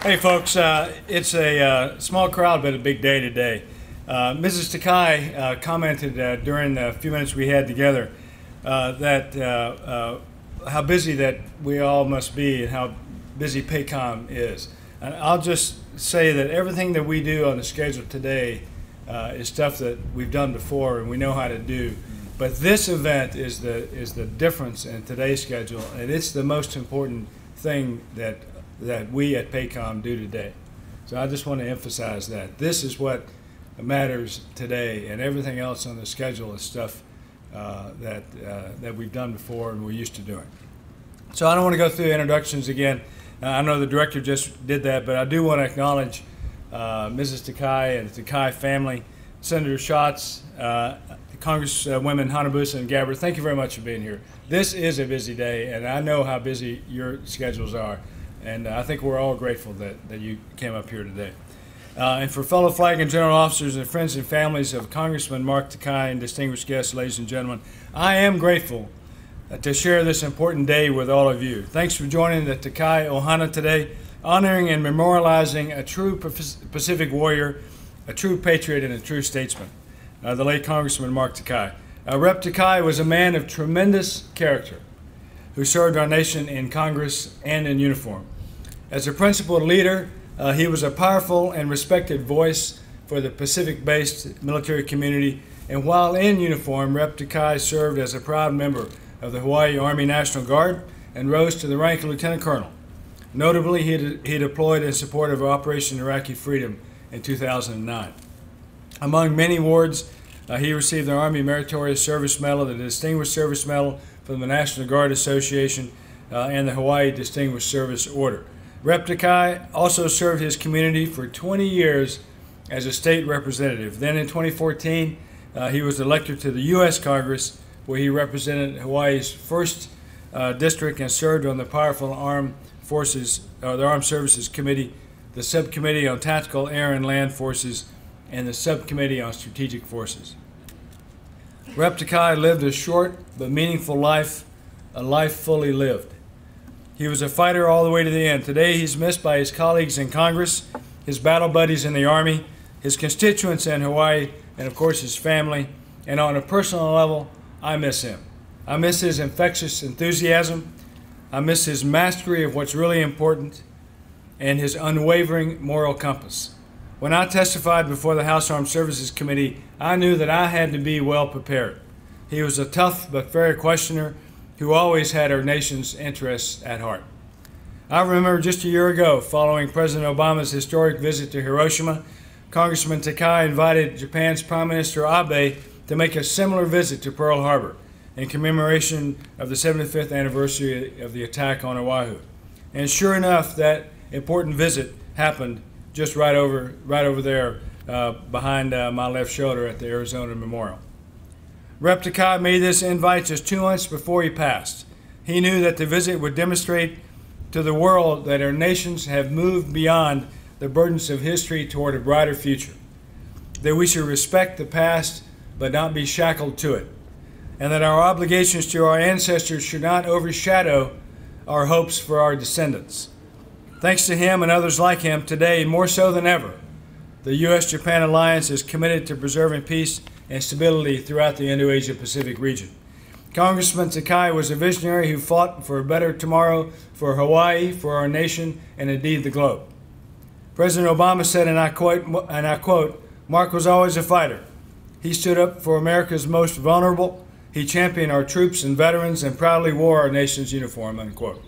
Hey folks, it's a small crowd but a big day today. Mrs. Takai commented during the few minutes we had together that how busy that we all must be and how busy PACOM is. And I'll just say that everything that we do on the schedule today is stuff that we've done before and we know how to do. But this event is the difference in today's schedule, and it's the most important thing that we at PACOM do today. So I just want to emphasize that. This is what matters today, and everything else on the schedule is stuff that we've done before and we're used to doing. So I don't want to go through introductions again. I know the director just did that, but I do want to acknowledge Mrs. Takai and the Takai family, Senator Schatz, Congresswomen Hanabusa and Gabbard. Thank you very much for being here. This is a busy day, and I know how busy your schedules are. And I think we're all grateful that you came up here today. And for fellow flag and general officers and friends and families of Congressman Mark Takai and distinguished guests, ladies and gentlemen, I am grateful to share this important day with all of you. Thanks for joining the Takai Ohana today, honoring and memorializing a true Pacific warrior, a true patriot, and a true statesman, the late Congressman Mark Takai. Rep. Takai was a man of tremendous character who served our nation in Congress and in uniform. As a principled leader, he was a powerful and respected voice for the Pacific-based military community, and while in uniform, Rep. Takai served as a proud member of the Hawaii Army National Guard and rose to the rank of Lieutenant Colonel. Notably, he deployed in support of Operation Iraqi Freedom in 2009. Among many awards, he received the Army Meritorious Service Medal, the Distinguished Service Medal from the National Guard Association, and the Hawaii Distinguished Service Order. Rep. Takai also served his community for 20 years as a state representative. Then in 2014, he was elected to the U.S. Congress, where he represented Hawaii's 1st District and served on the powerful Armed Services Committee, the Subcommittee on Tactical Air and Land Forces, and the Subcommittee on Strategic Forces. Rep. Takai lived a short but meaningful life, a life fully lived. He was a fighter all the way to the end. Today he's missed by his colleagues in Congress, his battle buddies in the Army, his constituents in Hawaii, and of course his family. And on a personal level, I miss him. I miss his infectious enthusiasm. I miss his mastery of what's really important and his unwavering moral compass. When I testified before the House Armed Services Committee, I knew that I had to be well prepared. He was a tough but fair questioner who always had our nation's interests at heart. I remember just a year ago, following President Obama's historic visit to Hiroshima, Congressman Takai invited Japan's Prime Minister Abe to make a similar visit to Pearl Harbor in commemoration of the 75th anniversary of the attack on Oahu. And sure enough, that important visit happened just right over there behind my left shoulder at the Arizona Memorial. Rep. Takai made this invite just 2 months before he passed. He knew that the visit would demonstrate to the world that our nations have moved beyond the burdens of history toward a brighter future, that we should respect the past but not be shackled to it, and that our obligations to our ancestors should not overshadow our hopes for our descendants. Thanks to him and others like him, today, more so than ever, the U.S.-Japan alliance is committed to preserving peace and stability throughout the Indo-Asia-Pacific region. Congressman Takai was a visionary who fought for a better tomorrow for Hawaii, for our nation, and indeed the globe. President Obama said, and I quote, "Mark was always a fighter. He stood up for America's most vulnerable. He championed our troops and veterans and proudly wore our nation's uniform," unquote.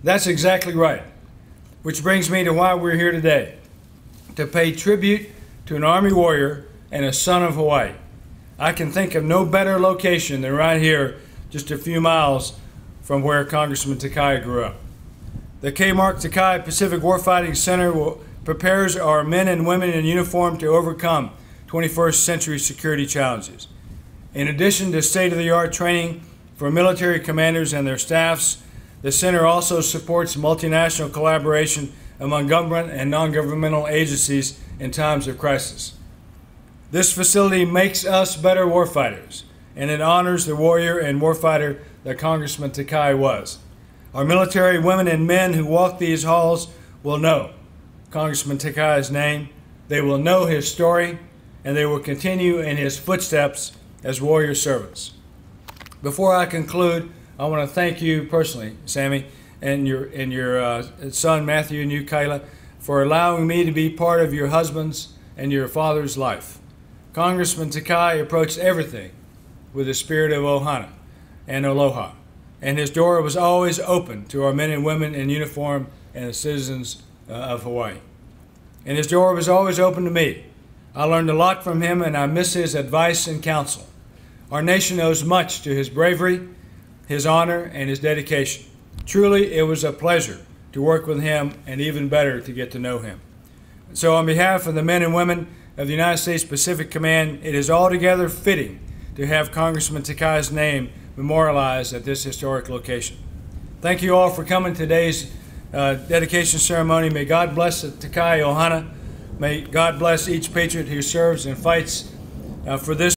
That's exactly right. Which brings me to why we're here today, to pay tribute to an Army warrior and a son of Hawaii. I can think of no better location than right here, just a few miles from where Congressman Takai grew up. The K. Mark Takai Pacific Warfighting Center prepares our men and women in uniform to overcome 21st century security challenges. In addition to state-of-the-art training for military commanders and their staffs, the center also supports multinational collaboration among government and non-governmental agencies in times of crisis. This facility makes us better warfighters, and it honors the warrior and warfighter that Congressman Takai was. Our military women and men who walk these halls will know Congressman Takai's name, they will know his story, and they will continue in his footsteps as warrior servants. Before I conclude, I want to thank you personally, Sammy, and your son Matthew, and you, Kayla, for allowing me to be part of your husband's and your father's life. Congressman Takai approached everything with a spirit of ohana and aloha, and his door was always open to our men and women in uniform and the citizens of Hawaii. And his door was always open to me. I learned a lot from him, and I miss his advice and counsel. Our nation owes much to his bravery, his honor, and his dedication. Truly, it was a pleasure to work with him, and even better to get to know him. So on behalf of the men and women of the United States Pacific Command, it is altogether fitting to have Congressman Takai's name memorialized at this historic location. Thank you all for coming to today's dedication ceremony. May God bless the Takai Ohana. May God bless each patriot who serves and fights for this